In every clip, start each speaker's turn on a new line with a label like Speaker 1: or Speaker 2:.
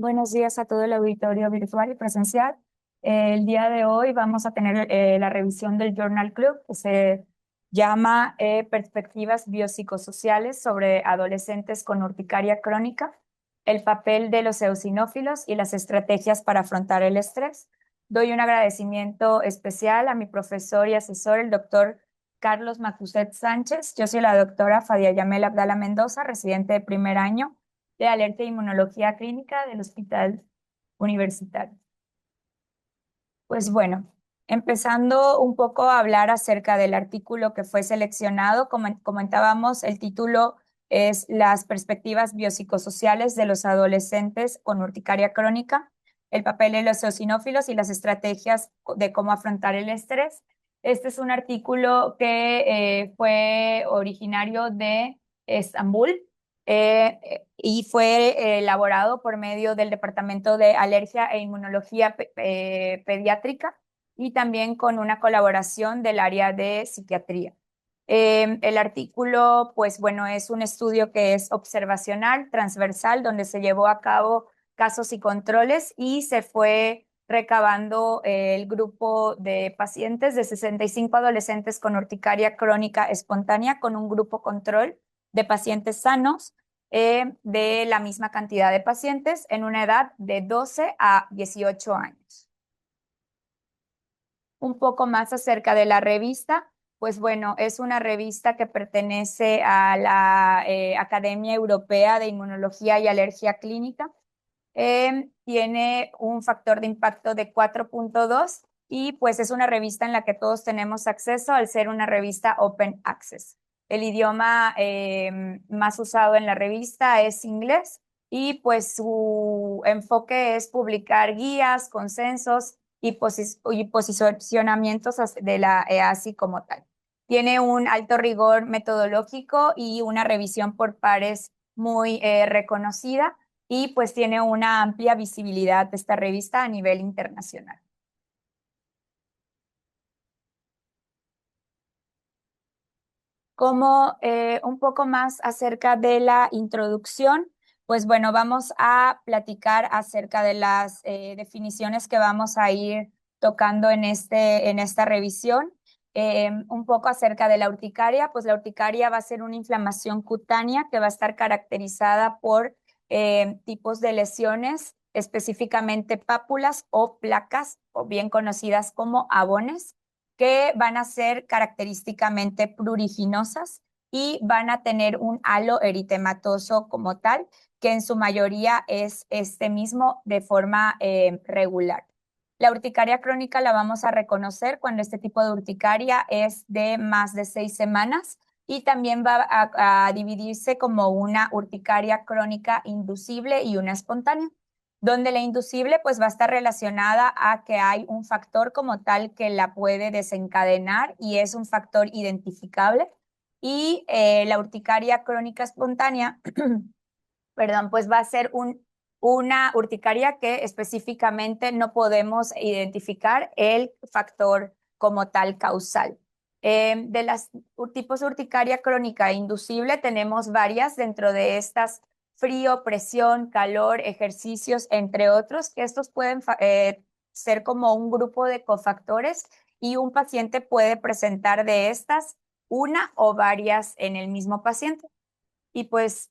Speaker 1: Buenos días a todo el auditorio virtual y presencial. El día de hoy vamos a tener la revisión del Journal Club que se llama Perspectivas biopsicosociales sobre adolescentes con urticaria crónica, el papel de los eosinófilos y las estrategias para afrontar el estrés. Doy un agradecimiento especial a mi profesor y asesor, el doctor Carlos Macuset Sánchez. Yo soy la doctora Fadia Yamel Abdala Mendoza, residente de primer año de alerta e inmunología clínica del Hospital Universitario. Pues bueno, empezando un poco a hablar acerca del artículo que fue seleccionado, como comentábamos, el título es Las perspectivas biopsicosociales de los adolescentes con urticaria crónica, el papel de los eosinófilos y las estrategias de cómo afrontar el estrés. Este es un artículo que fue originario de Estambul, y fue elaborado por medio del Departamento de Alergia e Inmunología Pediátrica y también con una colaboración del área de psiquiatría. El artículo, pues bueno, es un estudio que es observacional, transversal, donde se llevó a cabo casos y controles y se fue recabando el grupo de pacientes de 65 adolescentes con urticaria crónica espontánea con un grupo control de pacientes sanos, de la misma cantidad de pacientes en una edad de 12 a 18 años. Un poco más acerca de la revista, pues bueno, es una revista que pertenece a la Academia Europea de Inmunología y Alergia Clínica. Tiene un factor de impacto de 4.2 y pues es una revista en la que todos tenemos acceso al ser una revista Open Access. El idioma más usado en la revista es inglés y pues su enfoque es publicar guías, consensos y posicionamientos de la EASI como tal. Tiene un alto rigor metodológico y una revisión por pares muy reconocida y pues tiene una amplia visibilidad de esta revista a nivel internacional. Como un poco más acerca de la introducción, pues bueno, vamos a platicar acerca de las definiciones que vamos a ir tocando en esta revisión. Un poco acerca de la urticaria, pues la urticaria va a ser una inflamación cutánea que va a estar caracterizada por tipos de lesiones, específicamente pápulas o placas, o bien conocidas como abones, que van a ser característicamente pruriginosas y van a tener un halo eritematoso como tal, que en su mayoría es este mismo de forma regular. La urticaria crónica la vamos a reconocer cuando este tipo de urticaria es de más de 6 semanas y también va a dividirse como una urticaria crónica inducible y una espontánea, donde la inducible pues va a estar relacionada a que hay un factor como tal que la puede desencadenar y es un factor identificable. Y la urticaria crónica espontánea, perdón, pues va a ser una urticaria que específicamente no podemos identificar el factor como tal causal. De los tipos de urticaria crónica e inducible tenemos varias dentro de estas: frío, presión, calor, ejercicios, entre otros, que estos pueden ser como un grupo de cofactores y un paciente puede presentar de estas una o varias en el mismo paciente. Y pues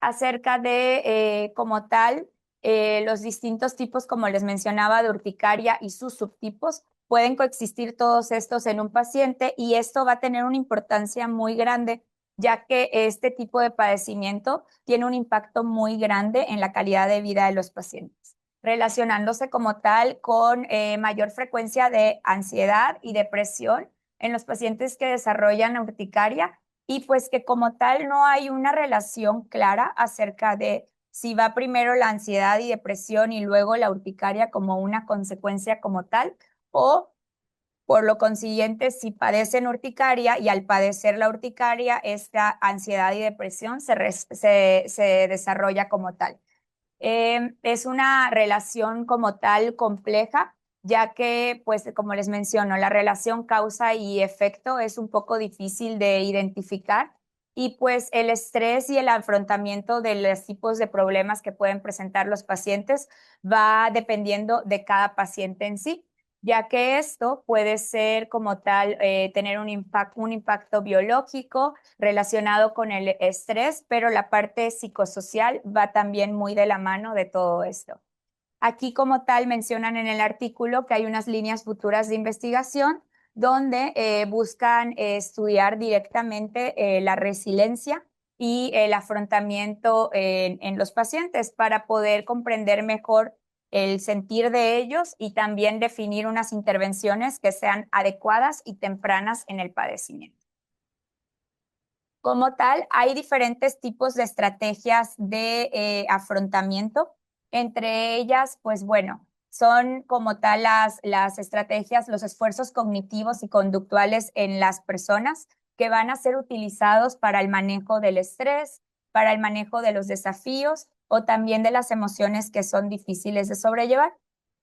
Speaker 1: acerca de como tal los distintos tipos, como les mencionaba, de urticaria y sus subtipos. Pueden coexistir todos estos en un paciente y esto va a tener una importancia muy grande, ya que este tipo de padecimiento tiene un impacto muy grande en la calidad de vida de los pacientes, relacionándose como tal con mayor frecuencia de ansiedad y depresión en los pacientes que desarrollan urticaria, y pues que como tal no hay una relación clara acerca de si va primero la ansiedad y depresión y luego la urticaria como una consecuencia como tal, o por lo consiguiente, si padecen urticaria y al padecer la urticaria, esta ansiedad y depresión se desarrolla como tal. Es una relación como tal compleja, ya que, pues, como les menciono, la relación causa y efecto es un poco difícil de identificar Y pues el estrés y el afrontamiento de los tipos de problemas que pueden presentar los pacientes va dependiendo de cada paciente en sí, ya que esto puede ser como tal, tener un impacto biológico relacionado con el estrés, pero la parte psicosocial va también muy de la mano de todo esto. Aquí como tal mencionan en el artículo que hay unas líneas futuras de investigación donde buscan estudiar directamente la resiliencia y el afrontamiento en los pacientes para poder comprender mejor el sentir de ellos y también definir unas intervenciones que sean adecuadas y tempranas en el padecimiento. Como tal, hay diferentes tipos de estrategias de afrontamiento. Entre ellas, pues bueno, son como tal las estrategias, los esfuerzos cognitivos y conductuales en las personas que van a ser utilizados para el manejo del estrés, para el manejo de los desafíos o también de las emociones que son difíciles de sobrellevar.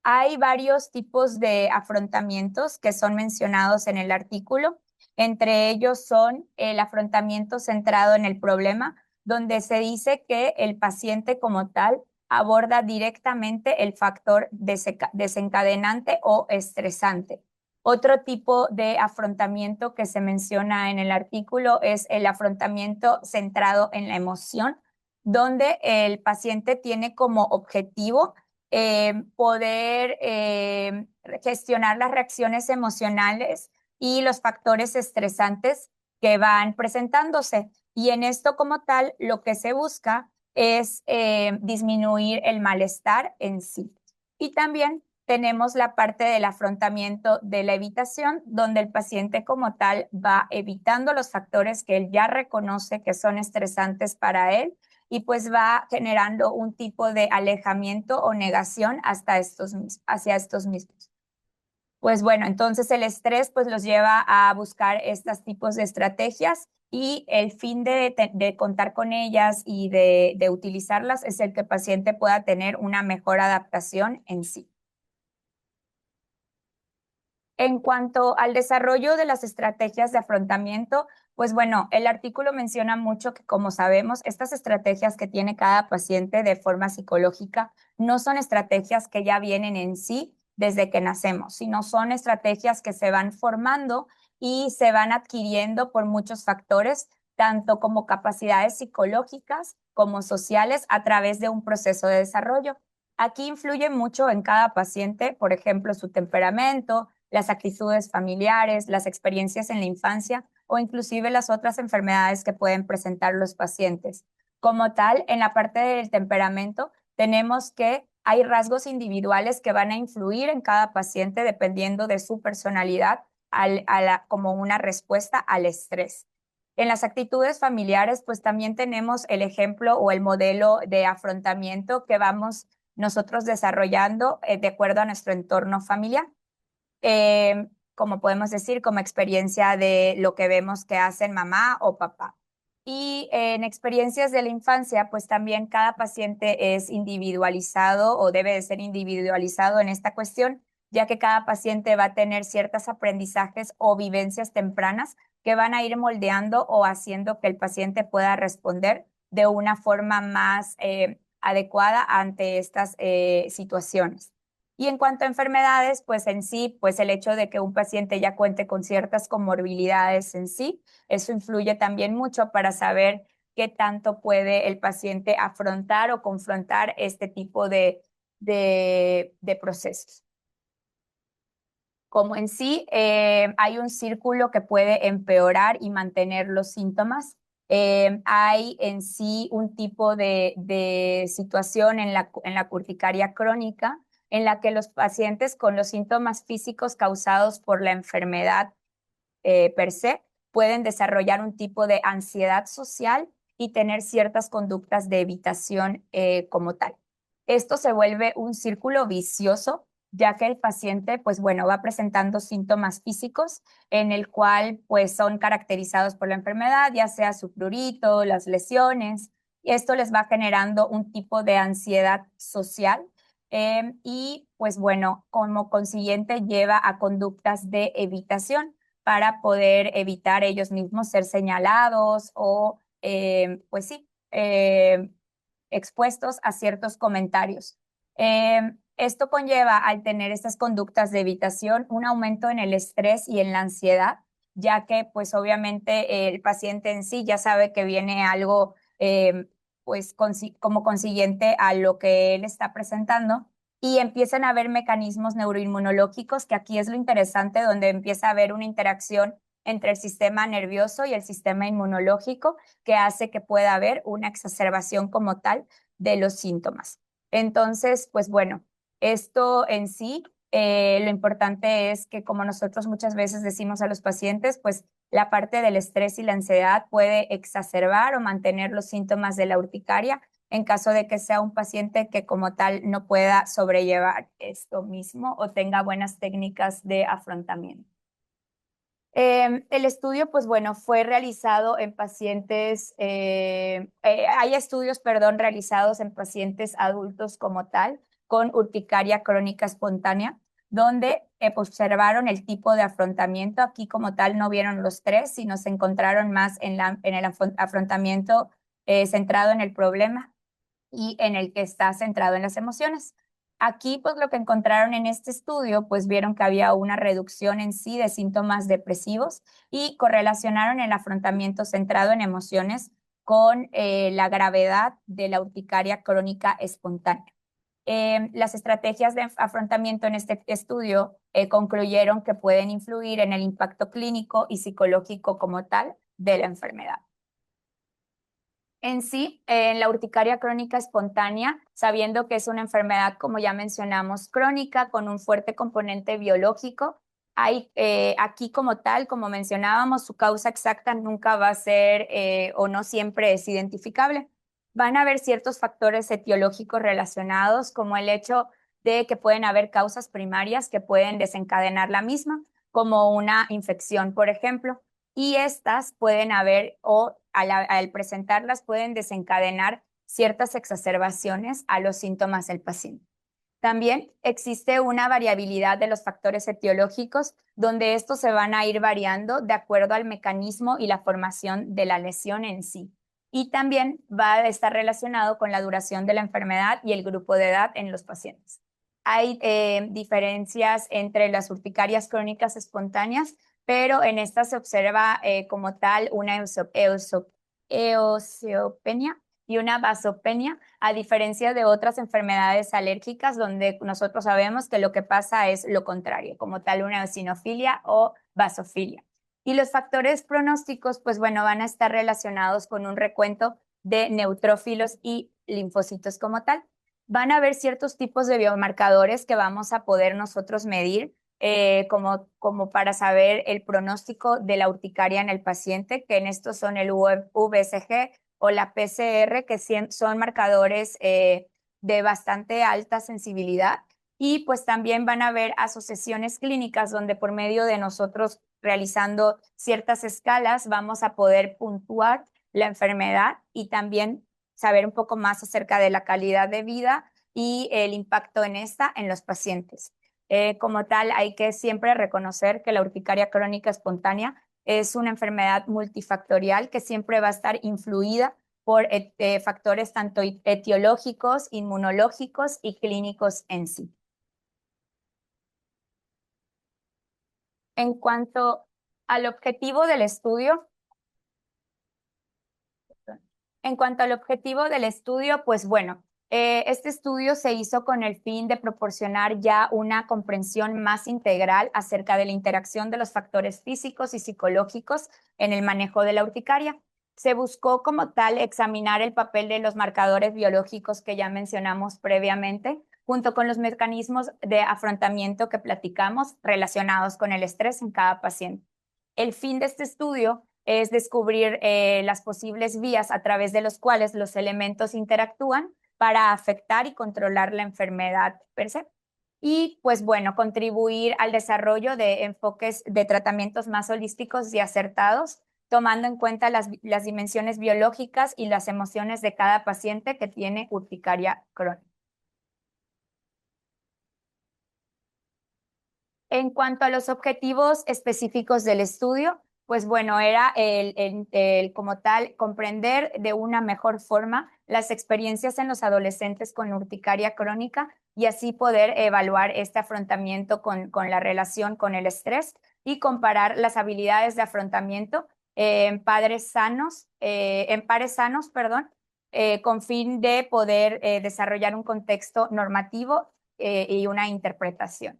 Speaker 1: Hay varios tipos de afrontamientos que son mencionados en el artículo. Entre ellos son el afrontamiento centrado en el problema, donde se dice que el paciente como tal aborda directamente el factor desencadenante o estresante. Otro tipo de afrontamiento que se menciona en el artículo es el afrontamiento centrado en la emoción, donde el paciente tiene como objetivo poder gestionar las reacciones emocionales y los factores estresantes que van presentándose. Y en esto como tal, lo que se busca es disminuir el malestar en sí. Y también tenemos la parte del afrontamiento de la evitación, donde el paciente como tal va evitando los factores que él ya reconoce que son estresantes para él y pues va generando un tipo de alejamiento o negación hacia estos mismos. Pues bueno, entonces el estrés pues los lleva a buscar estos tipos de estrategias y el fin de contar con ellas y de utilizarlas es el que el paciente pueda tener una mejor adaptación en sí. En cuanto al desarrollo de las estrategias de afrontamiento, pues bueno, el artículo menciona mucho que, como sabemos, estas estrategias que tiene cada paciente de forma psicológica no son estrategias que ya vienen en sí desde que nacemos, sino son estrategias que se van formando y se van adquiriendo por muchos factores, tanto como capacidades psicológicas como sociales a través de un proceso de desarrollo. Aquí influye mucho en cada paciente, por ejemplo, su temperamento, las actitudes familiares, las experiencias en la infancia o inclusive las otras enfermedades que pueden presentar los pacientes. Como tal, en la parte del temperamento, tenemos que hay rasgos individuales que van a influir en cada paciente dependiendo de su personalidad como una respuesta al estrés. En las actitudes familiares, pues también tenemos el ejemplo o el modelo de afrontamiento que vamos nosotros desarrollando de acuerdo a nuestro entorno familiar. Como podemos decir, como experiencia de lo que vemos que hacen mamá o papá. Y en experiencias de la infancia, pues también cada paciente es individualizado o debe de ser individualizado en esta cuestión, ya que cada paciente va a tener ciertos aprendizajes o vivencias tempranas que van a ir moldeando o haciendo que el paciente pueda responder de una forma más adecuada ante estas situaciones. Y en cuanto a enfermedades, pues en sí, pues el hecho de que un paciente ya cuente con ciertas comorbilidades en sí, eso influye también mucho para saber qué tanto puede el paciente afrontar o confrontar este tipo de procesos. Como en sí hay un círculo que puede empeorar y mantener los síntomas, hay en sí un tipo de situación en la urticaria crónica en la que los pacientes con los síntomas físicos causados por la enfermedad per se pueden desarrollar un tipo de ansiedad social y tener ciertas conductas de evitación como tal. Esto se vuelve un círculo vicioso ya que el paciente, pues bueno, va presentando síntomas físicos en el cual pues son caracterizados por la enfermedad, ya sea su prurito, las lesiones, y esto les va generando un tipo de ansiedad social y pues bueno, como consiguiente lleva a conductas de evitación para poder evitar ellos mismos ser señalados o pues sí, expuestos a ciertos comentarios. Esto conlleva, al tener estas conductas de evitación, un aumento en el estrés y en la ansiedad, ya que pues obviamente el paciente en sí ya sabe que viene algo pues como consiguiente a lo que él está presentando, y empiezan a haber mecanismos neuroinmunológicos, que aquí es lo interesante, donde empieza a haber una interacción entre el sistema nervioso y el sistema inmunológico, que hace que pueda haber una exacerbación como tal de los síntomas. Entonces, pues bueno, esto en sí, lo importante es que, como nosotros muchas veces decimos a los pacientes, pues la parte del estrés y la ansiedad puede exacerbar o mantener los síntomas de la urticaria en caso de que sea un paciente que como tal no pueda sobrellevar esto mismo o tenga buenas técnicas de afrontamiento. El estudio, pues bueno, fue realizado en pacientes, hay estudios, perdón, realizados en pacientes adultos como tal, con urticaria crónica espontánea, donde observaron el tipo de afrontamiento. Aquí como tal no vieron los tres, sino se encontraron más en el afrontamiento centrado en el problema y en el que está centrado en las emociones. Aquí, pues lo que encontraron en este estudio, pues vieron que había una reducción en sí de síntomas depresivos y correlacionaron el afrontamiento centrado en emociones con la gravedad de la urticaria crónica espontánea. Las estrategias de afrontamiento en este estudio concluyeron que pueden influir en el impacto clínico y psicológico como tal de la enfermedad. En sí, en la urticaria crónica espontánea, sabiendo que es una enfermedad, como ya mencionamos, crónica, con un fuerte componente biológico, hay aquí como tal, como mencionábamos, su causa exacta nunca va a ser o no siempre es identificable. Van a haber ciertos factores etiológicos relacionados, como el hecho de que pueden haber causas primarias que pueden desencadenar la misma, como una infección, por ejemplo, y estas pueden haber o al presentarlas pueden desencadenar ciertas exacerbaciones a los síntomas del paciente. También existe una variabilidad de los factores etiológicos, donde estos se van a ir variando de acuerdo al mecanismo y la formación de la lesión en sí. Y también va a estar relacionado con la duración de la enfermedad y el grupo de edad en los pacientes. Hay diferencias entre las urticarias crónicas espontáneas, pero en esta se observa como tal una eoseopenia y una vasopenia, a diferencia de otras enfermedades alérgicas donde nosotros sabemos que lo que pasa es lo contrario, como tal una eosinofilia o vasofilia. Y los factores pronósticos, pues bueno, van a estar relacionados con un recuento de neutrófilos y linfocitos como tal. Van a haber ciertos tipos de biomarcadores que vamos a poder nosotros medir como para saber el pronóstico de la urticaria en el paciente, que en estos son el VSG o la PCR, que son marcadores de bastante alta sensibilidad. Y pues también van a haber asociaciones clínicas donde, por medio de nosotros realizando ciertas escalas, vamos a poder puntuar la enfermedad y también saber un poco más acerca de la calidad de vida y el impacto en esta en los pacientes. Como tal, hay que siempre reconocer que la urticaria crónica espontánea es una enfermedad multifactorial que siempre va a estar influida por factores tanto etiológicos, inmunológicos y clínicos en sí. En cuanto al objetivo del estudio, pues bueno, este estudio se hizo con el fin de proporcionar ya una comprensión más integral acerca de la interacción de los factores físicos y psicológicos en el manejo de la urticaria. Se buscó como tal examinar el papel de los marcadores biológicos que ya mencionamos previamente, junto con los mecanismos de afrontamiento que platicamos relacionados con el estrés en cada paciente. El fin de este estudio es descubrir las posibles vías a través de los cuales los elementos interactúan para afectar y controlar la enfermedad per se. Y pues bueno, contribuir al desarrollo de enfoques de tratamientos más holísticos y acertados, tomando en cuenta las dimensiones biológicas y las emociones de cada paciente que tiene urticaria crónica. En cuanto a los objetivos específicos del estudio, Pues bueno, era como tal comprender de una mejor forma las experiencias en los adolescentes con urticaria crónica y así poder evaluar este afrontamiento con la relación con el estrés y comparar las habilidades de afrontamiento en pares sanos, perdón, con fin de poder desarrollar un contexto normativo y una interpretación.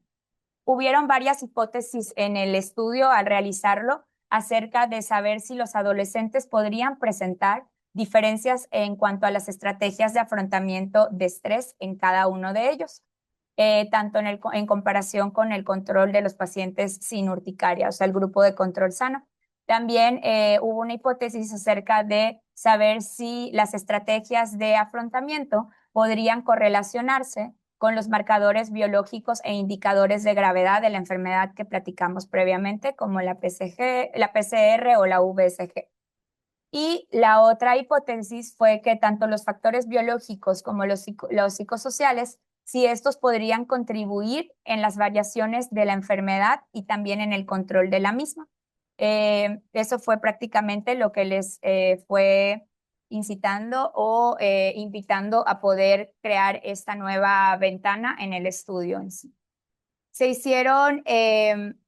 Speaker 1: Hubieron varias hipótesis en el estudio al realizarlo acerca de saber si los adolescentes podrían presentar diferencias en cuanto a las estrategias de afrontamiento de estrés en cada uno de ellos, tanto en comparación con el control de los pacientes sin urticaria, o sea, el grupo de control sano. También hubo una hipótesis acerca de saber si las estrategias de afrontamiento podrían correlacionarse con los marcadores biológicos e indicadores de gravedad de la enfermedad que platicamos previamente, como la PSG, la PCR o la VSG. Y la otra hipótesis fue que tanto los factores biológicos como los psicosociales, si estos podrían contribuir en las variaciones de la enfermedad y también en el control de la misma. Eso fue prácticamente lo que les fue incitando o invitando a poder crear esta nueva ventana en el estudio en sí. Se hicieron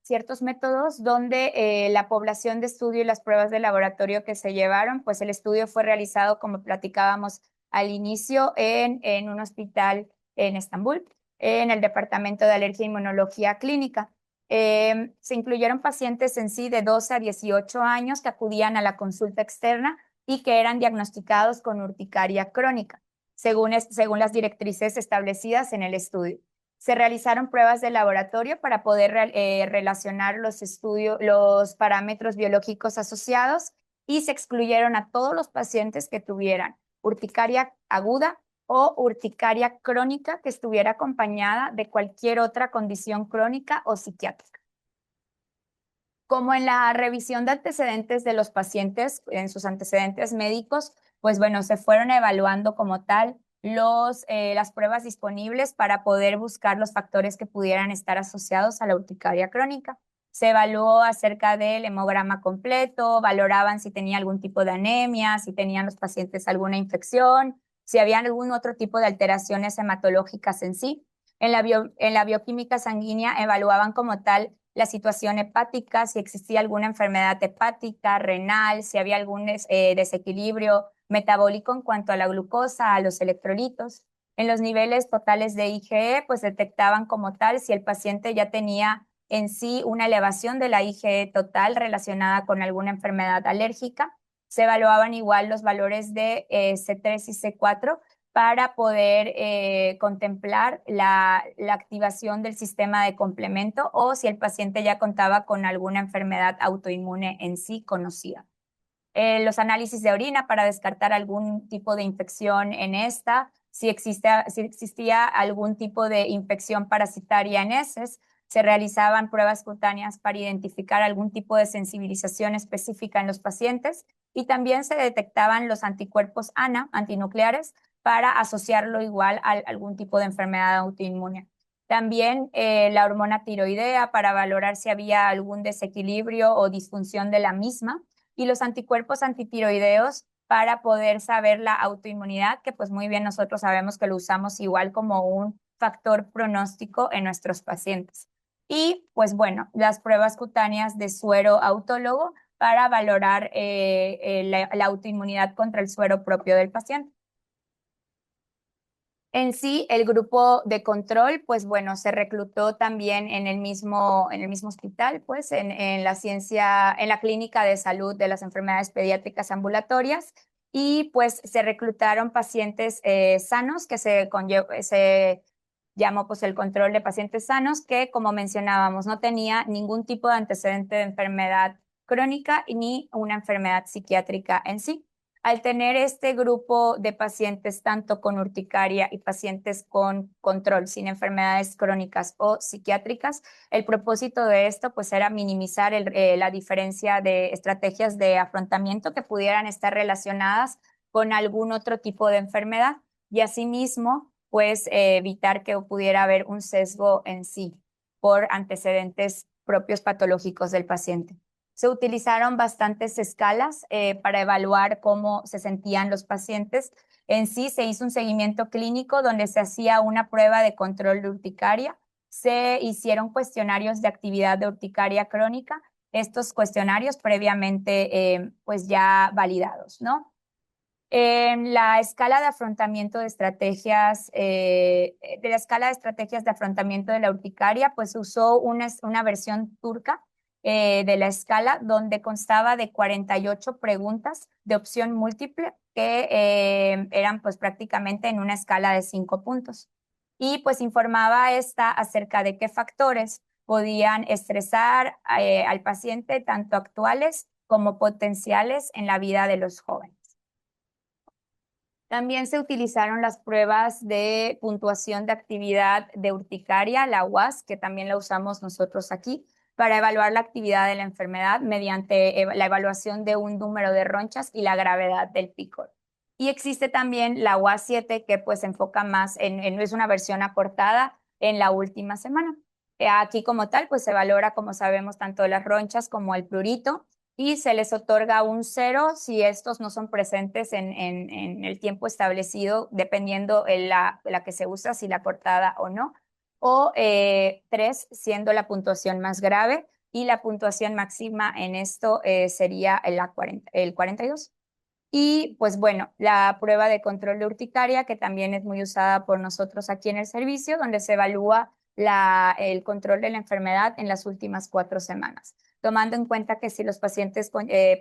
Speaker 1: ciertos métodos donde la población de estudio y las pruebas de laboratorio que se llevaron, pues el estudio fue realizado, como platicábamos al inicio, en un hospital en Estambul, en el Departamento de Alergia e Inmunología Clínica. Se incluyeron pacientes en sí de 12 a 18 años que acudían a la consulta externa y que eran diagnosticados con urticaria crónica, según las directrices establecidas en el estudio. Se realizaron pruebas de laboratorio para poder relacionar los parámetros biológicos asociados y se excluyeron a todos los pacientes que tuvieran urticaria aguda o urticaria crónica que estuviera acompañada de cualquier otra condición crónica o psiquiátrica. Como en la revisión de antecedentes de los pacientes, en sus antecedentes médicos, pues bueno, se fueron evaluando como tal las pruebas disponibles para poder buscar los factores que pudieran estar asociados a la urticaria crónica. Se evaluó acerca del hemograma completo, valoraban si tenía algún tipo de anemia, si tenían los pacientes alguna infección, si había algún otro tipo de alteraciones hematológicas en sí. En la bioquímica sanguínea evaluaban como tal la situación hepática, si existía alguna enfermedad hepática, renal, si había algún desequilibrio metabólico en cuanto a la glucosa, a los electrolitos. En los niveles totales de IgE, pues detectaban como tal si el paciente ya tenía en sí una elevación de la IgE total relacionada con alguna enfermedad alérgica. Se evaluaban igual los valores de C3 y C4 para poder contemplar la activación del sistema de complemento o si el paciente ya contaba con alguna enfermedad autoinmune en sí conocida. Los análisis de orina para descartar algún tipo de infección en esta, si existía algún tipo de infección parasitaria en heces, se realizaban pruebas cutáneas para identificar algún tipo de sensibilización específica en los pacientes y también se detectaban los anticuerpos ANA, antinucleares, para asociarlo igual a algún tipo de enfermedad autoinmune. También la hormona tiroidea para valorar si había algún desequilibrio o disfunción de la misma y los anticuerpos antitiroideos para poder saber la autoinmunidad, que pues muy bien nosotros sabemos que lo usamos igual como un factor pronóstico en nuestros pacientes. Y pues bueno, las pruebas cutáneas de suero autólogo para valorar la autoinmunidad contra el suero propio del paciente. En sí, el grupo de control, pues bueno, se reclutó también en el mismo hospital, pues en la clínica de salud de las enfermedades pediátricas ambulatorias y pues se reclutaron pacientes sanos que se llamó pues el control de pacientes sanos que como mencionábamos no tenía ningún tipo de antecedente de enfermedad crónica ni una enfermedad psiquiátrica en sí. Al tener este grupo de pacientes tanto con urticaria y pacientes con control sin enfermedades crónicas o psiquiátricas, el propósito de esto pues era minimizar la diferencia de estrategias de afrontamiento que pudieran estar relacionadas con algún otro tipo de enfermedad y asimismo pues evitar que pudiera haber un sesgo en sí por antecedentes propios patológicos del paciente. Se utilizaron bastantes escalas para evaluar cómo se sentían los pacientes. En sí se hizo un seguimiento clínico donde se hacía una prueba de control de urticaria, se hicieron cuestionarios de actividad de urticaria crónica, estos cuestionarios previamente pues ya validados, ¿no? En la escala de afrontamiento de estrategias, de la escala de estrategias de afrontamiento de la urticaria, pues usó una versión turca de la escala donde constaba de 48 preguntas de opción múltiple que eran pues prácticamente en una escala de 5 puntos. Y pues informaba esta acerca de qué factores podían estresar al paciente, tanto actuales como potenciales en la vida de los jóvenes. También se utilizaron las pruebas de puntuación de actividad de urticaria, la UAS, que también la usamos nosotros aquí, para evaluar la actividad de la enfermedad mediante la evaluación de un número de ronchas y la gravedad del picor. Y existe también la UAS 7, que pues se enfoca más es una versión acortada en la última semana. Aquí como tal, pues se valora, como sabemos, tanto las ronchas como el prurito, y se les otorga un 0 si estos no son presentes en el tiempo establecido, dependiendo la que se usa, si la cortada o no, o 3 siendo la puntuación más grave, y la puntuación máxima en esto sería el 42. Y pues bueno, la prueba de control de urticaria, que también es muy usada por nosotros aquí en el servicio, donde se evalúa el control de la enfermedad en las últimas 4 semanas. Tomando en cuenta que si los pacientes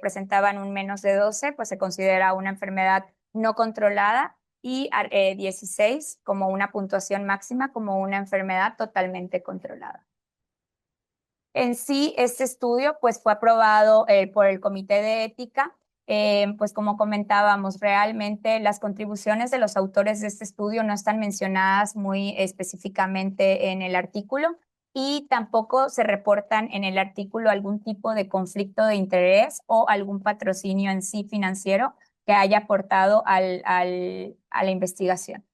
Speaker 1: presentaban un menos de 12, pues se considera una enfermedad no controlada, y 16 como una puntuación máxima, como una enfermedad totalmente controlada. En sí, este estudio pues fue aprobado por el Comité de Ética. Pues como comentábamos, realmente las contribuciones de los autores de este estudio no están mencionadas muy específicamente en el artículo, y tampoco se reportan en el artículo algún tipo de conflicto de interés o algún patrocinio en sí financiero que haya aportado a la investigación.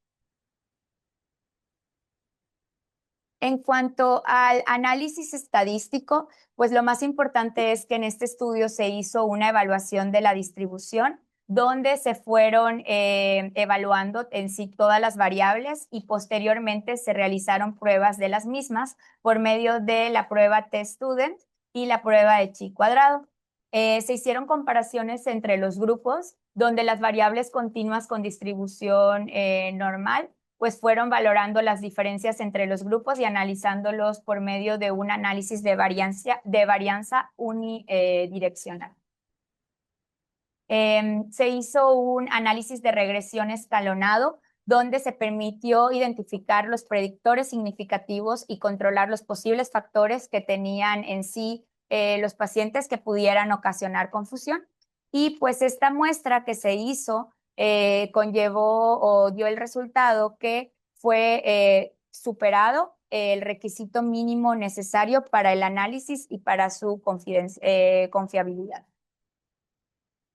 Speaker 1: En cuanto al análisis estadístico, pues lo más importante es que en este estudio se hizo una evaluación de la distribución, donde se fueron evaluando en sí todas las variables, y posteriormente se realizaron pruebas de las mismas por medio de la prueba T-Student y la prueba de chi cuadrado. Se hicieron comparaciones entre los grupos, donde las variables continuas con distribución normal pues fueron valorando las diferencias entre los grupos y analizándolos por medio de un análisis de varianza unidireccional. Se hizo un análisis de regresión escalonado, donde se permitió identificar los predictores significativos y controlar los posibles factores que tenían en sí los pacientes que pudieran ocasionar confusión. Y pues esta muestra que se hizo conllevó o dio el resultado que fue superado el requisito mínimo necesario para el análisis y para su confiabilidad.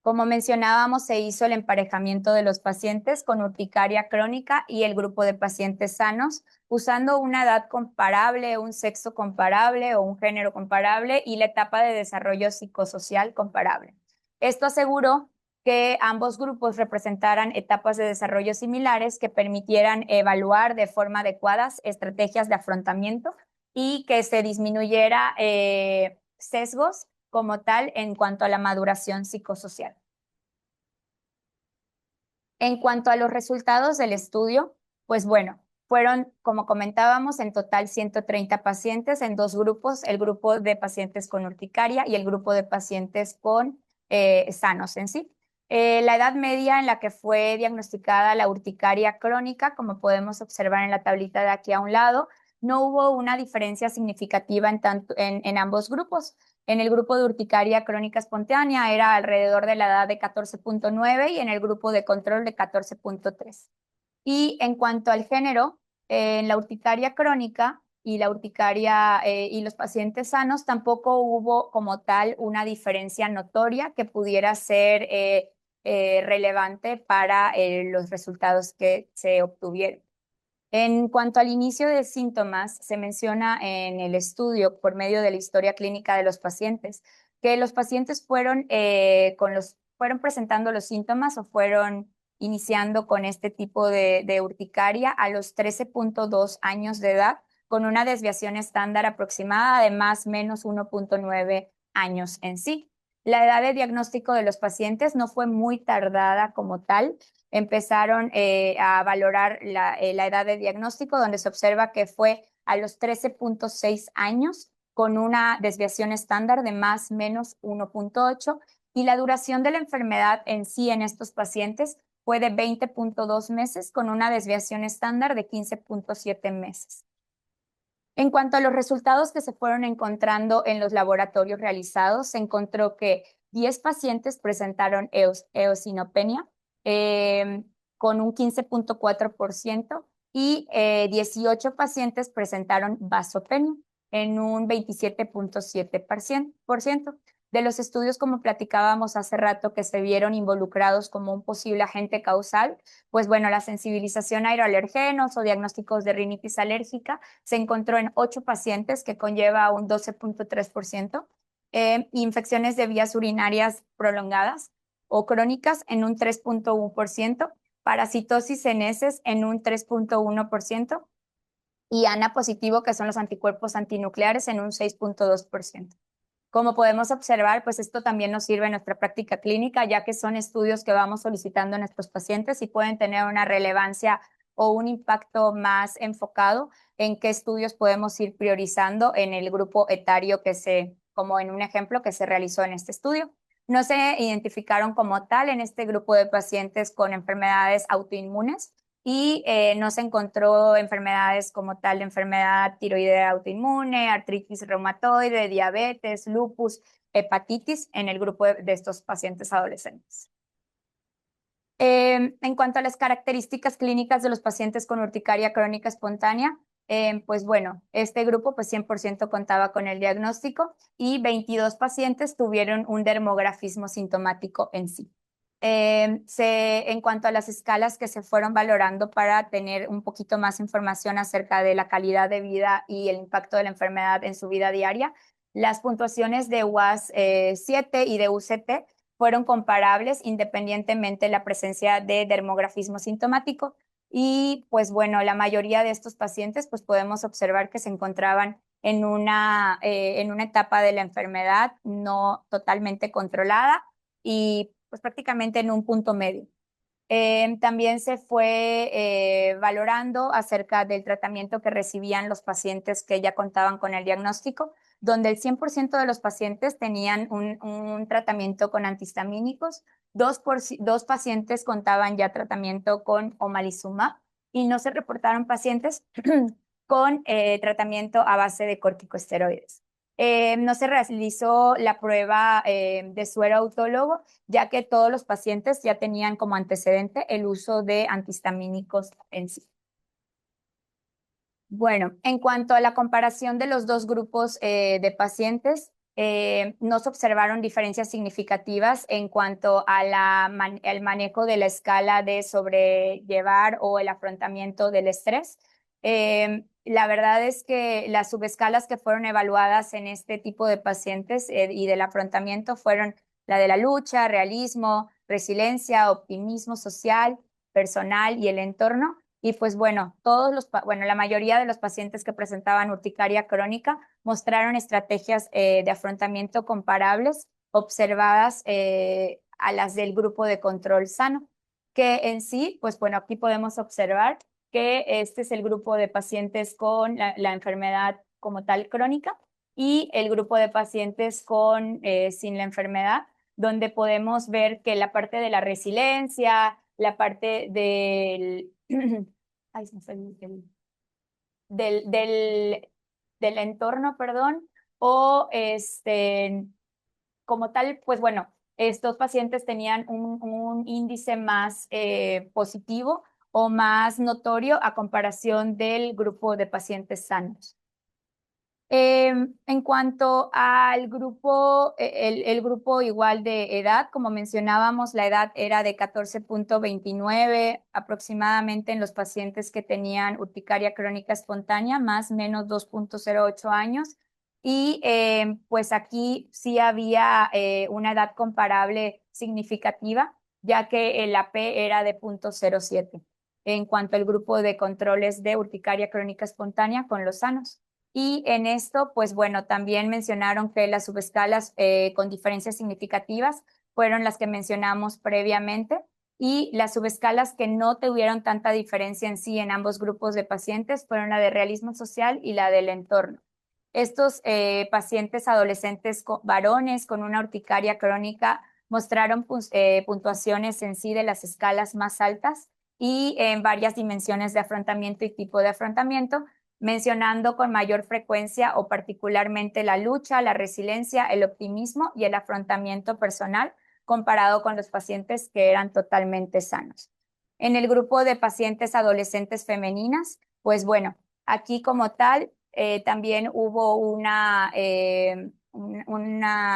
Speaker 1: Como mencionábamos, se hizo el emparejamiento de los pacientes con urticaria crónica y el grupo de pacientes sanos, usando una edad comparable, un sexo comparable o un género comparable y la etapa de desarrollo psicosocial comparable. Esto aseguró que ambos grupos representaran etapas de desarrollo similares que permitieran evaluar de forma adecuada estrategias de afrontamiento, y que se disminuyera sesgos como tal en cuanto a la maduración psicosocial. En cuanto a los resultados del estudio, pues bueno, fueron, como comentábamos, en total 130 pacientes en 2 grupos, el grupo de pacientes con urticaria y el grupo de pacientes con sanos en sí. La edad media en la que fue diagnosticada la urticaria crónica, como podemos observar en la tablita de aquí a un lado, no hubo una diferencia significativa en ambos grupos. En el grupo de urticaria crónica espontánea era alrededor de la edad de 14.9 y en el grupo de control de 14.3. Y en cuanto al género, en la urticaria crónica y la urticaria y los pacientes sanos tampoco hubo como tal una diferencia notoria que pudiera ser relevante para los resultados que se obtuvieron. En cuanto al inicio de síntomas, se menciona en el estudio, por medio de la historia clínica de los pacientes, que los pacientes fueron presentando los síntomas o fueron iniciando con este tipo de urticaria a los 13.2 años de edad, con una desviación estándar aproximada de más o menos 1.9 años en sí. La edad de diagnóstico de los pacientes no fue muy tardada como tal. Empezaron a valorar la edad de diagnóstico, donde se observa que fue a los 13.6 años, con una desviación estándar de más o menos 1.8, y la duración de la enfermedad en sí en estos pacientes fue de 20.2 meses, con una desviación estándar de 15.7 meses. En cuanto a los resultados que se fueron encontrando en los laboratorios realizados, se encontró que 10 pacientes presentaron eosinopenia con un 15.4%, y 18 pacientes presentaron vasopenia en un 27.7%. De los estudios, como platicábamos hace rato, que se vieron involucrados como un posible agente causal, pues bueno, la sensibilización a aeroalergenos o diagnósticos de rinitis alérgica se encontró en 8 pacientes, que conlleva un 12.3%, infecciones de vías urinarias prolongadas o crónicas en un 3.1%, parasitosis en heces en un 3.1%, y ANA positivo, que son los anticuerpos antinucleares, en un 6.2%. Como podemos observar, pues esto también nos sirve en nuestra práctica clínica, ya que son estudios que vamos solicitando a nuestros pacientes y pueden tener una relevancia o un impacto más enfocado en qué estudios podemos ir priorizando en el grupo etario como en un ejemplo que se realizó en este estudio. No se identificaron como tal en este grupo de pacientes con enfermedades autoinmunes, y no se encontró enfermedades como tal de enfermedad tiroidea autoinmune, artritis reumatoide, diabetes, lupus, hepatitis en el grupo de estos pacientes adolescentes. En cuanto a las características clínicas de los pacientes con urticaria crónica espontánea, pues bueno, este grupo pues 100% contaba con el diagnóstico, y 22 pacientes tuvieron un dermografismo sintomático en sí. En cuanto a las escalas que se fueron valorando para tener un poquito más información acerca de la calidad de vida y el impacto de la enfermedad en su vida diaria, las puntuaciones de UAS 7 y de UCT fueron comparables independientemente de la presencia de dermografismo sintomático. Y pues bueno, la mayoría de estos pacientes pues podemos observar que se encontraban en una etapa de la enfermedad no totalmente controlada, y pues prácticamente en un punto medio. También se fue valorando acerca del tratamiento que recibían los pacientes que ya contaban con el diagnóstico, donde el 100% de los pacientes tenían un tratamiento con antihistamínicos, dos pacientes contaban ya tratamiento con omalizumab, y no se reportaron pacientes con tratamiento a base de corticosteroides. No se realizó la prueba de suero autólogo, ya que todos los pacientes ya tenían como antecedente el uso de antihistamínicos en sí. Bueno, en cuanto a la comparación de los dos grupos de pacientes, no se observaron diferencias significativas en cuanto a al manejo de la escala de sobrellevar o el afrontamiento del estrés. La verdad es que las subescalas que fueron evaluadas en este tipo de pacientes y del afrontamiento fueron la de la lucha, realismo, resiliencia, optimismo social, personal y el entorno. Y pues bueno, la mayoría de los pacientes que presentaban urticaria crónica mostraron estrategias de afrontamiento comparables, observadas a las del grupo de control sano, que en sí, pues bueno, aquí podemos observar que este es el grupo de pacientes con la enfermedad como tal crónica, y el grupo de pacientes sin la enfermedad, donde podemos ver que la parte de la resiliencia, la parte del ay, se me fue del, del, del entorno, perdón, o como tal, pues bueno, estos pacientes tenían un índice más positivo o más notorio a comparación del grupo de pacientes sanos. En cuanto al grupo, el grupo igual de edad, como mencionábamos, la edad era de 14.29 aproximadamente en los pacientes que tenían urticaria crónica espontánea, más o menos 2.08 años, Y pues aquí sí había una edad comparable significativa, ya que la P era de 0.07 en cuanto al grupo de controles de urticaria crónica espontánea con los sanos. Y en esto, pues bueno, también mencionaron que las subescalas con diferencias significativas fueron las que mencionamos previamente, y las subescalas que no tuvieron tanta diferencia en sí en ambos grupos de pacientes fueron la de realismo social y la del entorno. Estos pacientes adolescentes varones con una urticaria crónica mostraron puntuaciones en sí de las escalas más altas y en varias dimensiones de afrontamiento y tipo de afrontamiento, mencionando con mayor frecuencia o particularmente la lucha, la resiliencia, el optimismo y el afrontamiento personal comparado con los pacientes que eran totalmente sanos. En el grupo de pacientes adolescentes femeninas, pues bueno, aquí como tal también hubo una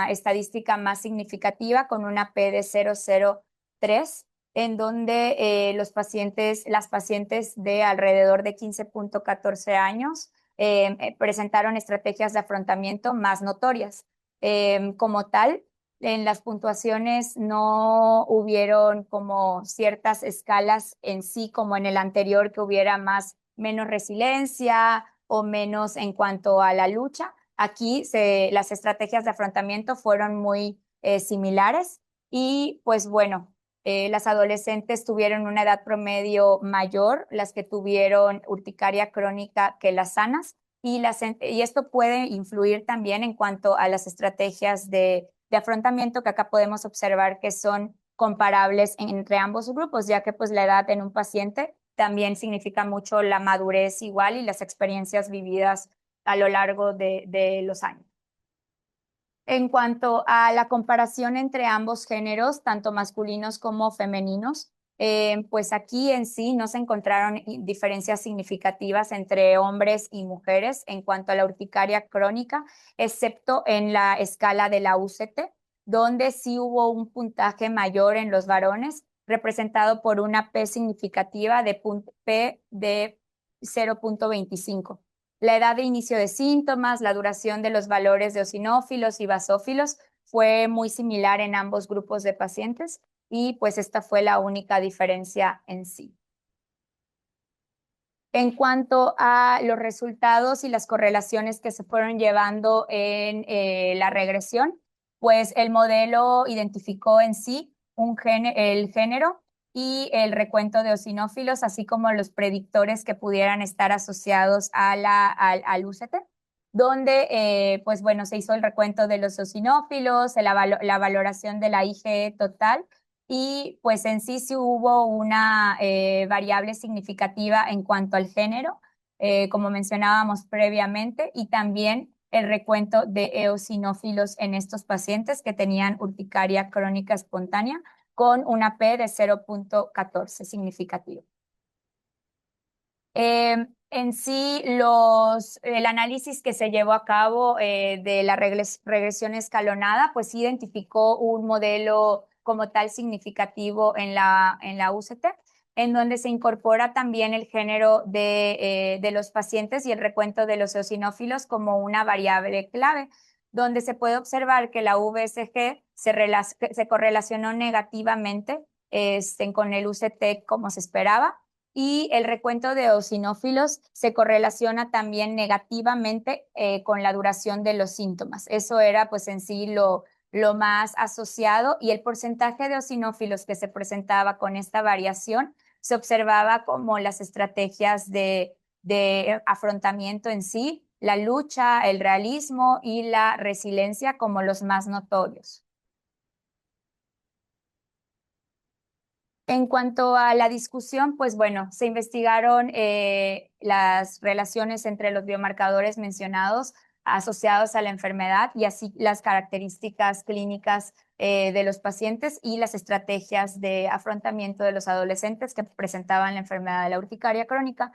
Speaker 1: estadística más significativa con una P de 0.03, en donde las pacientes de alrededor de 15.14 años presentaron estrategias de afrontamiento más notorias. Como tal, en las puntuaciones no hubieron como ciertas escalas en sí, como en el anterior, que hubiera menos resiliencia o menos en cuanto a la lucha. Aquí las estrategias de afrontamiento fueron muy similares y pues bueno, las adolescentes tuvieron una edad promedio mayor, las que tuvieron urticaria crónica que las sanas, y esto puede influir también en cuanto a las estrategias de afrontamiento, que acá podemos observar que son comparables entre ambos grupos, ya que pues la edad en un paciente también significa mucho la madurez igual y las experiencias vividas a lo largo de los años. En cuanto a la comparación entre ambos géneros, tanto masculinos como femeninos, pues aquí en sí no se encontraron diferencias significativas entre hombres y mujeres en cuanto a la urticaria crónica, excepto en la escala de la UCT, donde sí hubo un puntaje mayor en los varones, representado por una P significativa de P de 0.25. La edad de inicio de síntomas, la duración de los valores de eosinófilos y basófilos fue muy similar en ambos grupos de pacientes, y pues esta fue la única diferencia en sí. En cuanto a los resultados y las correlaciones que se fueron llevando en la regresión, pues el modelo identificó en sí el género y el recuento de eosinófilos, así como los predictores que pudieran estar asociados al UCT, donde pues bueno, se hizo el recuento de los eosinófilos, la valoración de la IgE total, y pues en sí hubo una variable significativa en cuanto al género, como mencionábamos previamente, y también el recuento de eosinófilos en estos pacientes que tenían urticaria crónica espontánea con una P de 0.14 significativo. En sí, el análisis que se llevó a cabo de la regresión escalonada, pues identificó un modelo como tal significativo en la UCT, en donde se incorpora también el género de los pacientes y el recuento de los eosinófilos como una variable clave, donde se puede observar que la VSG se correlacionó negativamente con el UCT como se esperaba, y el recuento de eosinófilos se correlaciona también negativamente con la duración de los síntomas. Eso era pues en sí lo más asociado, y el porcentaje de eosinófilos que se presentaba con esta variación se observaba como las estrategias de afrontamiento en sí, la lucha, el realismo y la resiliencia como los más notorios. En cuanto a la discusión, pues bueno, se investigaron las relaciones entre los biomarcadores mencionados asociados a la enfermedad, y así las características clínicas de los pacientes y las estrategias de afrontamiento de los adolescentes que presentaban la enfermedad de la urticaria crónica.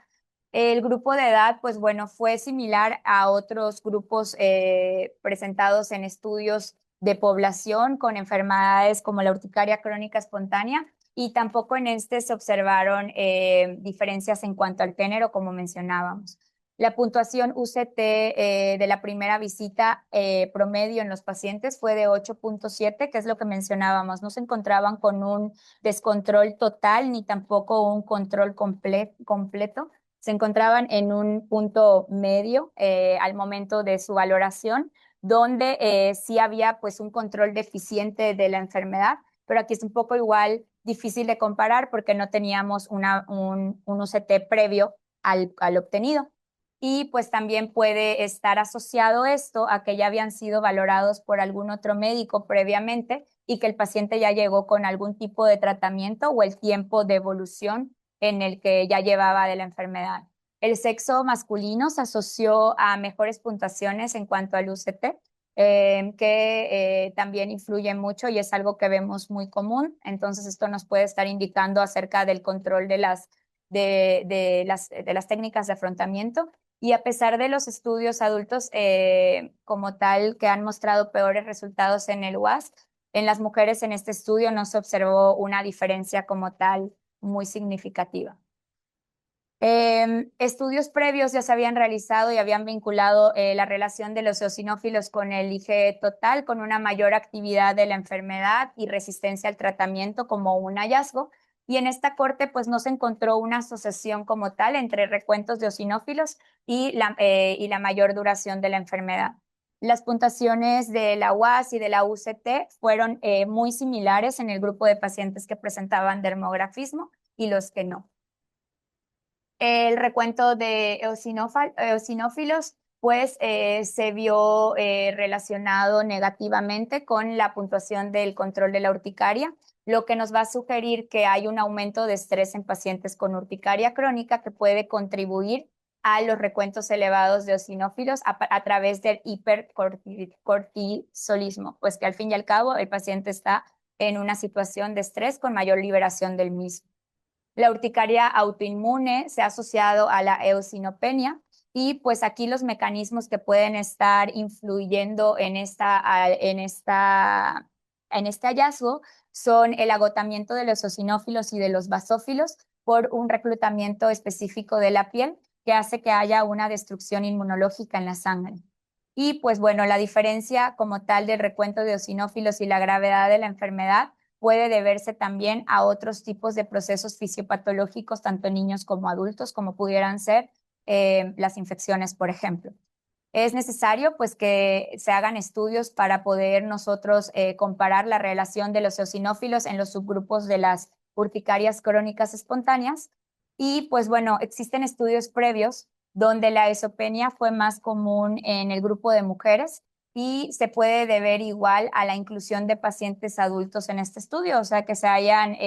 Speaker 1: El grupo de edad, pues bueno, fue similar a otros grupos presentados en estudios de población con enfermedades como la urticaria crónica espontánea, y tampoco en este se observaron diferencias en cuanto al género, como mencionábamos. La puntuación UCT de la primera visita promedio en los pacientes fue de 8.7, que es lo que mencionábamos. No se encontraban con un descontrol total ni tampoco un control completo. Se encontraban en un punto medio al momento de su valoración, donde sí había pues un control deficiente de la enfermedad, pero aquí es un poco igual difícil de comparar porque no teníamos un UCT previo al obtenido. Y pues también puede estar asociado esto a que ya habían sido valorados por algún otro médico previamente y que el paciente ya llegó con algún tipo de tratamiento o el tiempo de evolución en el que ya llevaba de la enfermedad. El sexo masculino se asoció a mejores puntuaciones en cuanto al UCT, que también influye mucho y es algo que vemos muy común. Entonces, esto nos puede estar indicando acerca del control de las técnicas de afrontamiento. Y a pesar de los estudios adultos como tal que han mostrado peores resultados en el WASC, en las mujeres en este estudio no se observó una diferencia como tal muy significativa. Estudios previos ya se habían realizado y habían vinculado la relación de los eosinófilos con el IgE total, con una mayor actividad de la enfermedad y resistencia al tratamiento como un hallazgo. Y en esta corte, pues no se encontró una asociación como tal entre recuentos de eosinófilos y la mayor duración de la enfermedad. Las puntuaciones de la UAS y de la UCT fueron muy similares en el grupo de pacientes que presentaban dermografismo y los que no. El recuento de eosinófilos, pues se vio relacionado negativamente con la puntuación del control de la urticaria, lo que nos va a sugerir que hay un aumento de estrés en pacientes con urticaria crónica que puede contribuir a los recuentos elevados de eosinófilos a través del hipercortisolismo, pues que al fin y al cabo el paciente está en una situación de estrés con mayor liberación del mismo. La urticaria autoinmune se ha asociado a la eosinopenia y pues aquí los mecanismos que pueden estar influyendo en este hallazgo son el agotamiento de los eosinófilos y de los basófilos por un reclutamiento específico de la piel que hace que haya una destrucción inmunológica en la sangre. Y pues bueno, la diferencia como tal del recuento de eosinófilos y la gravedad de la enfermedad puede deberse también a otros tipos de procesos fisiopatológicos, tanto en niños como adultos, como pudieran ser las infecciones, por ejemplo. Es necesario pues que se hagan estudios para poder nosotros comparar la relación de los eosinófilos en los subgrupos de las urticarias crónicas espontáneas. Y pues bueno, existen estudios previos donde la eosopenia fue más común en el grupo de mujeres y se puede deber igual a la inclusión de pacientes adultos en este estudio, o sea, que se hayan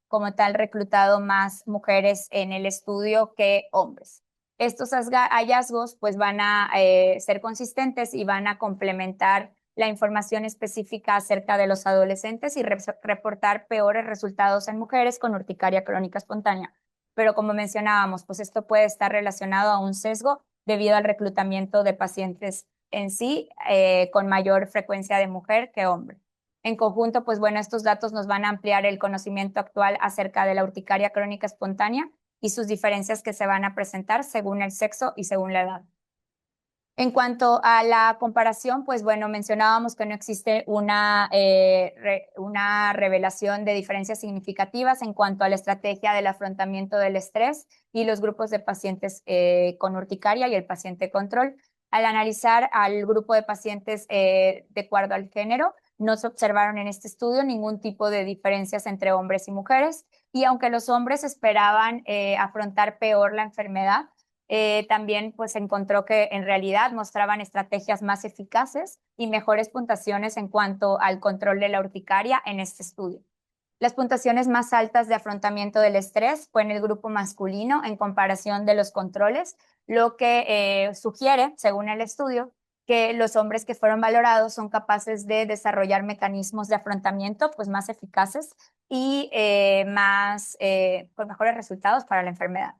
Speaker 1: como tal reclutado más mujeres en el estudio que hombres. Estos hallazgos pues van a ser consistentes y van a complementar la información específica acerca de los adolescentes y reportar peores resultados en mujeres con urticaria crónica espontánea. Pero como mencionábamos, pues esto puede estar relacionado a un sesgo debido al reclutamiento de pacientes en sí con mayor frecuencia de mujer que hombre. En conjunto, pues bueno, estos datos nos van a ampliar el conocimiento actual acerca de la urticaria crónica espontánea y sus diferencias que se van a presentar según el sexo y según la edad. En cuanto a la comparación, pues bueno, mencionábamos que no existe una revelación de diferencias significativas en cuanto a la estrategia del afrontamiento del estrés y los grupos de pacientes con urticaria y el paciente control. Al analizar al grupo de pacientes de acuerdo al género, no se observaron en este estudio ningún tipo de diferencias entre hombres y mujeres, y aunque los hombres esperaban afrontar peor la enfermedad, también pues se encontró que en realidad mostraban estrategias más eficaces y mejores puntuaciones en cuanto al control de la urticaria en este estudio. Las puntuaciones más altas de afrontamiento del estrés fue en el grupo masculino en comparación de los controles, lo que sugiere, según el estudio, que los hombres que fueron valorados son capaces de desarrollar mecanismos de afrontamiento pues, más eficaces y con mejores resultados para la enfermedad.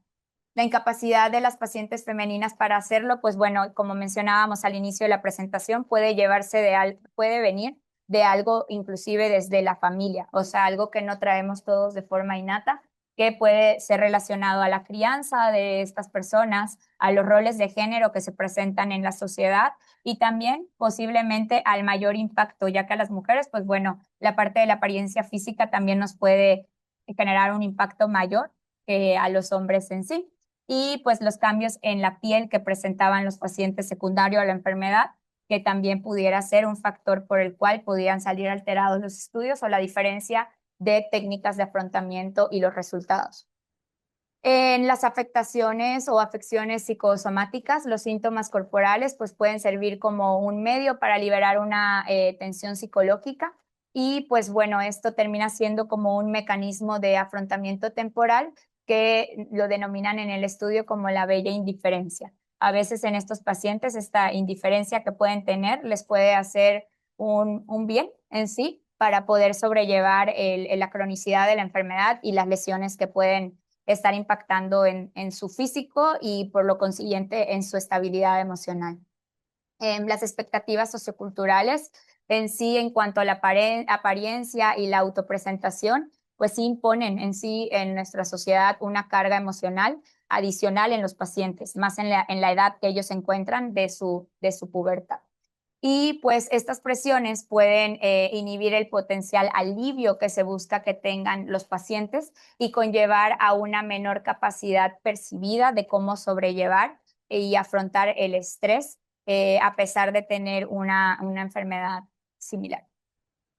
Speaker 1: La incapacidad de las pacientes femeninas para hacerlo, pues bueno, como mencionábamos al inicio de la presentación, puede venir de algo inclusive desde la familia, o sea, algo que no traemos todos de forma innata, que puede ser relacionado a la crianza de estas personas, a los roles de género que se presentan en la sociedad y también posiblemente al mayor impacto, ya que a las mujeres, pues bueno, la parte de la apariencia física también nos puede generar un impacto mayor que a los hombres en sí. Y pues los cambios en la piel que presentaban los pacientes secundarios a la enfermedad, que también pudiera ser un factor por el cual podían salir alterados los estudios o la diferencia de técnicas de afrontamiento y los resultados. En las afectaciones o afecciones psicosomáticas, los síntomas corporales pues pueden servir como un medio para liberar una tensión psicológica y pues bueno, esto termina siendo como un mecanismo de afrontamiento temporal que lo denominan en el estudio como la bella indiferencia. A veces en estos pacientes esta indiferencia que pueden tener les puede hacer un bien en sí para poder sobrellevar la cronicidad de la enfermedad y las lesiones que pueden estar impactando en su físico y por lo consiguiente en su estabilidad emocional. Las expectativas socioculturales en sí en cuanto a la apariencia y la autopresentación, pues sí imponen en sí en nuestra sociedad una carga emocional adicional en los pacientes, más en la edad que ellos se encuentran de su pubertad. Y pues estas presiones pueden inhibir el potencial alivio que se busca que tengan los pacientes y conllevar a una menor capacidad percibida de cómo sobrellevar y afrontar el estrés a pesar de tener una enfermedad similar.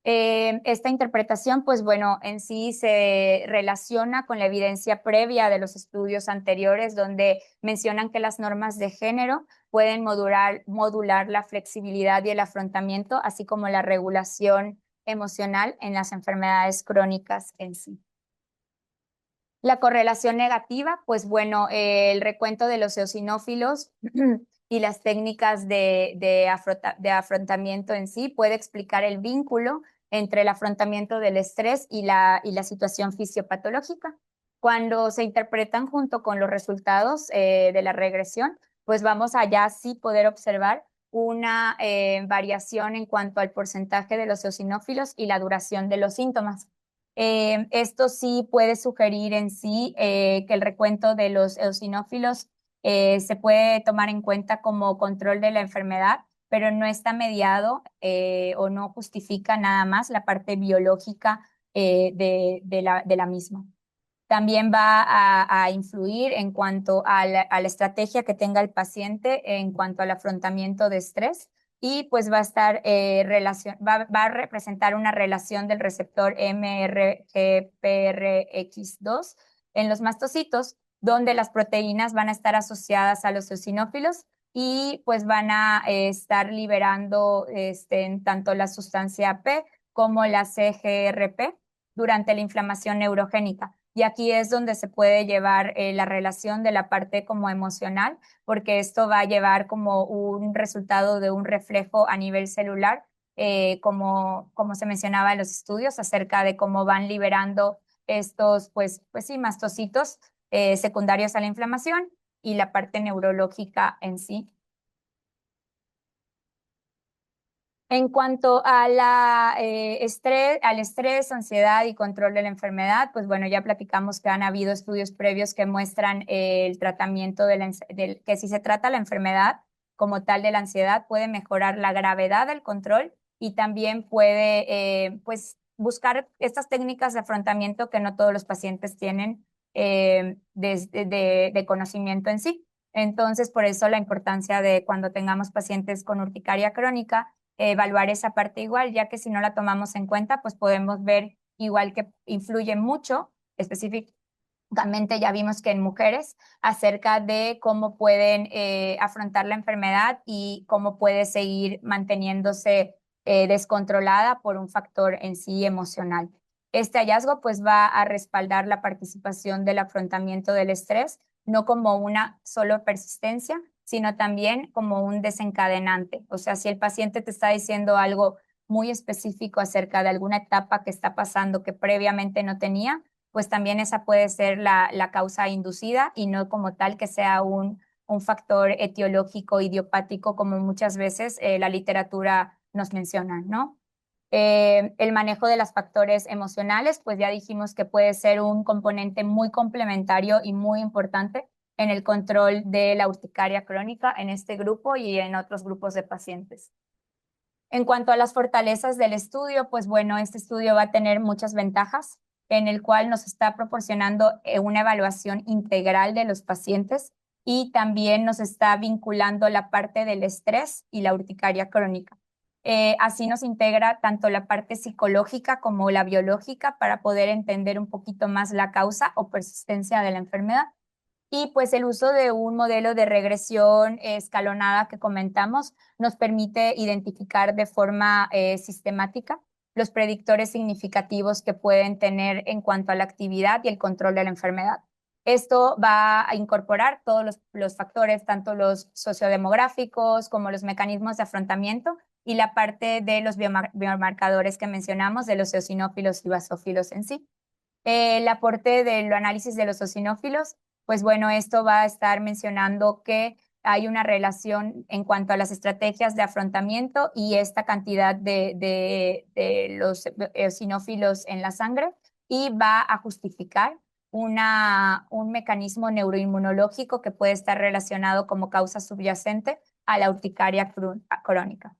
Speaker 1: Esta interpretación, pues bueno, en sí se relaciona con la evidencia previa de los estudios anteriores, donde mencionan que las normas de género pueden modular la flexibilidad y el afrontamiento, así como la regulación emocional en las enfermedades crónicas en sí. La correlación negativa, pues bueno, el recuento de los eosinófilos y las técnicas de afrontamiento en sí puede explicar el vínculo entre el afrontamiento del estrés y la situación fisiopatológica. Cuando se interpretan junto con los resultados de la regresión, pues vamos allá sí poder observar una variación en cuanto al porcentaje de los eosinófilos y la duración de los síntomas. Esto sí puede sugerir en sí que el recuento de los eosinófilos se puede tomar en cuenta como control de la enfermedad, pero no está mediado o no justifica nada más la parte biológica de la misma. También va a influir en cuanto a la estrategia que tenga el paciente en cuanto al afrontamiento de estrés y pues va a estar va a representar una relación del receptor MRGPRX2 en los mastocitos, donde las proteínas van a estar asociadas a los eosinófilos y pues van a estar liberando tanto la sustancia P como la CGRP durante la inflamación neurogénica. Y aquí es donde se puede llevar la relación de la parte como emocional, porque esto va a llevar como un resultado de un reflejo a nivel celular, como se mencionaba en los estudios, acerca de cómo van liberando estos, pues sí, mastocitos secundarios a la inflamación y la parte neurológica en sí. En cuanto a al estrés, ansiedad y control de la enfermedad, pues bueno, ya platicamos que han habido estudios previos que muestran el tratamiento que si se trata la enfermedad como tal de la ansiedad, puede mejorar la gravedad del control y también puede, pues, buscar estas técnicas de afrontamiento que no todos los pacientes tienen de conocimiento en sí. Entonces, por eso la importancia de cuando tengamos pacientes con urticaria crónica, evaluar esa parte igual, ya que si no la tomamos en cuenta, pues podemos ver igual que influye mucho, específicamente ya vimos que en mujeres, acerca de cómo pueden afrontar la enfermedad y cómo puede seguir manteniéndose descontrolada por un factor en sí emocional. Este hallazgo pues va a respaldar la participación del afrontamiento del estrés, no como una solo persistencia, sino también como un desencadenante. O sea, si el paciente te está diciendo algo muy específico acerca de alguna etapa que está pasando que previamente no tenía, pues también esa puede ser la causa inducida y no como tal que sea un factor etiológico idiopático como muchas veces la literatura nos menciona, ¿no? El manejo de los factores emocionales, pues ya dijimos que puede ser un componente muy complementario y muy importante en el control de la urticaria crónica en este grupo y en otros grupos de pacientes. En cuanto a las fortalezas del estudio, pues bueno, este estudio va a tener muchas ventajas, en el cual nos está proporcionando una evaluación integral de los pacientes y también nos está vinculando la parte del estrés y la urticaria crónica. Así nos integra tanto la parte psicológica como la biológica para poder entender un poquito más la causa o persistencia de la enfermedad. Y pues el uso de un modelo de regresión escalonada que comentamos nos permite identificar de forma sistemática los predictores significativos que pueden tener en cuanto a la actividad y el control de la enfermedad. Esto va a incorporar todos los factores, tanto los sociodemográficos como los mecanismos de afrontamiento y la parte de los biomarcadores que mencionamos de los eosinófilos y basófilos en sí. El aporte del análisis de los eosinófilos, pues bueno, esto va a estar mencionando que hay una relación en cuanto a las estrategias de afrontamiento y esta cantidad de los eosinófilos en la sangre y va a justificar un mecanismo neuroinmunológico que puede estar relacionado como causa subyacente a la urticaria crónica.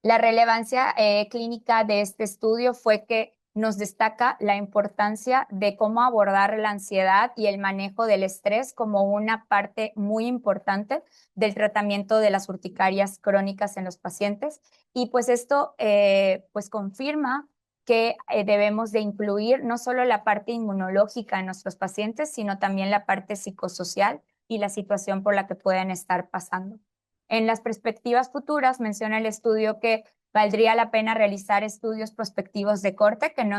Speaker 1: La relevancia clínica de este estudio fue que nos destaca la importancia de cómo abordar la ansiedad y el manejo del estrés como una parte muy importante del tratamiento de las urticarias crónicas en los pacientes. Y pues esto pues confirma que debemos de incluir no solo la parte inmunológica en nuestros pacientes, sino también la parte psicosocial y la situación por la que pueden estar pasando. En las perspectivas futuras, menciona el estudio que valdría la pena realizar estudios prospectivos de corte, que no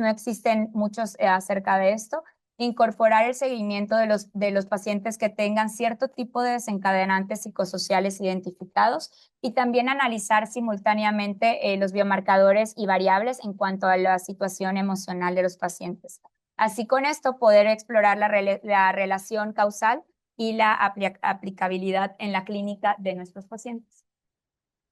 Speaker 1: existen muchos acerca de esto, incorporar el seguimiento de los pacientes que tengan cierto tipo de desencadenantes psicosociales identificados y también analizar simultáneamente los biomarcadores y variables en cuanto a la situación emocional de los pacientes. Así con esto poder explorar la relación causal y la aplicabilidad en la clínica de nuestros pacientes.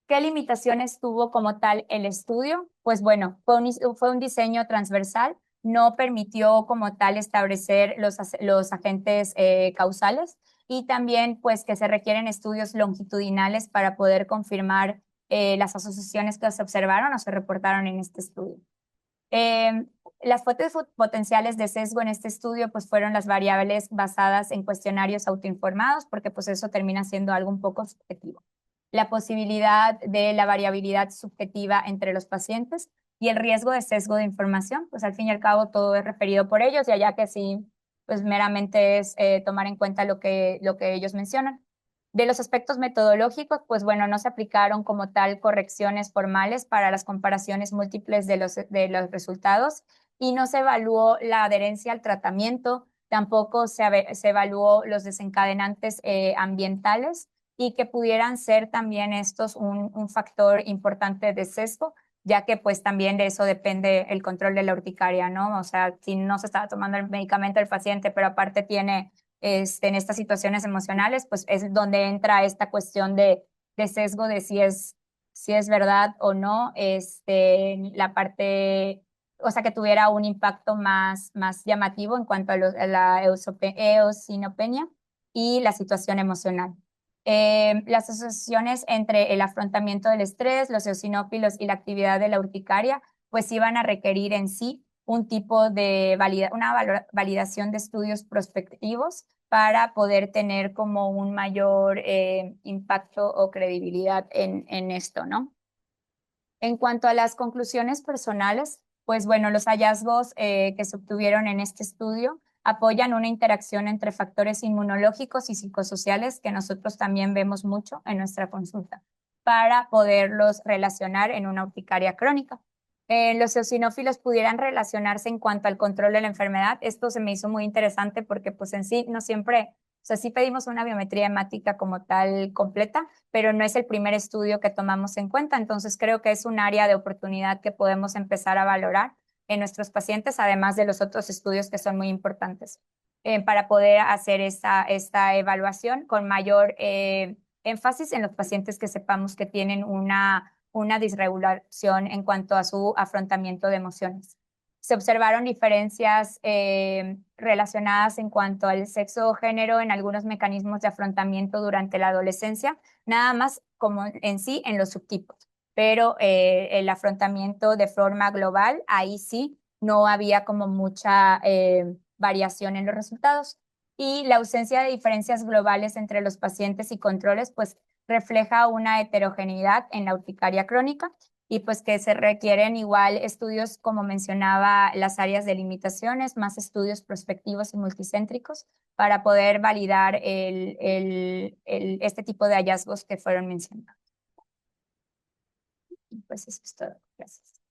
Speaker 1: ¿Qué limitaciones tuvo como tal el estudio? Pues bueno, fue un diseño transversal, no permitió como tal establecer los agentes causales y también pues que se requieren estudios longitudinales para poder confirmar las asociaciones que se observaron o se reportaron en este estudio. Eh, las fuentes potenciales de sesgo en este estudio pues fueron las variables basadas en cuestionarios autoinformados, porque pues eso termina siendo algo un poco subjetivo. La posibilidad de la variabilidad subjetiva entre los pacientes y el riesgo de sesgo de información, pues al fin y al cabo todo es referido por ellos, y allá que sí, pues meramente es tomar en cuenta lo que ellos mencionan. De los aspectos metodológicos, pues bueno, no se aplicaron como tal correcciones formales para las comparaciones múltiples de los resultados y no se evaluó la adherencia al tratamiento, tampoco se evaluó los desencadenantes ambientales y que pudieran ser también estos un factor importante de sesgo, ya que pues también de eso depende el control de la urticaria, ¿no? O sea, si no se estaba tomando el medicamento el paciente, pero aparte tiene en estas situaciones emocionales, pues es donde entra esta cuestión de sesgo de si es verdad o no, la parte, o sea, que tuviera un impacto más llamativo en cuanto a la eosinopenia y la situación emocional. Las asociaciones entre el afrontamiento del estrés, los eosinófilos y la actividad de la urticaria, pues iban a requerir en sí un tipo de una validación de estudios prospectivos para poder tener como un mayor impacto o credibilidad en esto, ¿no? En cuanto a las conclusiones personales, pues bueno, los hallazgos que se obtuvieron en este estudio apoyan una interacción entre factores inmunológicos y psicosociales que nosotros también vemos mucho en nuestra consulta para poderlos relacionar en una urticaria crónica. Los eosinófilos pudieran relacionarse en cuanto al control de la enfermedad. Esto se me hizo muy interesante porque pues en sí no siempre, o sea, sí pedimos una biometría hemática como tal completa, pero no es el primer estudio que tomamos en cuenta. Entonces creo que es un área de oportunidad que podemos empezar a valorar en nuestros pacientes, además de los otros estudios que son muy importantes para poder hacer esta evaluación con mayor énfasis en los pacientes que sepamos que tienen una disregulación en cuanto a su afrontamiento de emociones. Se observaron diferencias relacionadas en cuanto al sexo o género en algunos mecanismos de afrontamiento durante la adolescencia, nada más como en sí en los subtipos, pero el afrontamiento de forma global, ahí sí no había como mucha variación en los resultados. Y la ausencia de diferencias globales entre los pacientes y controles, pues refleja una heterogeneidad en la urticaria crónica y pues que se requieren igual estudios, como mencionaba, las áreas de limitaciones, más estudios prospectivos y multicéntricos para poder validar este tipo de hallazgos que fueron mencionados. Y pues eso es todo. Gracias.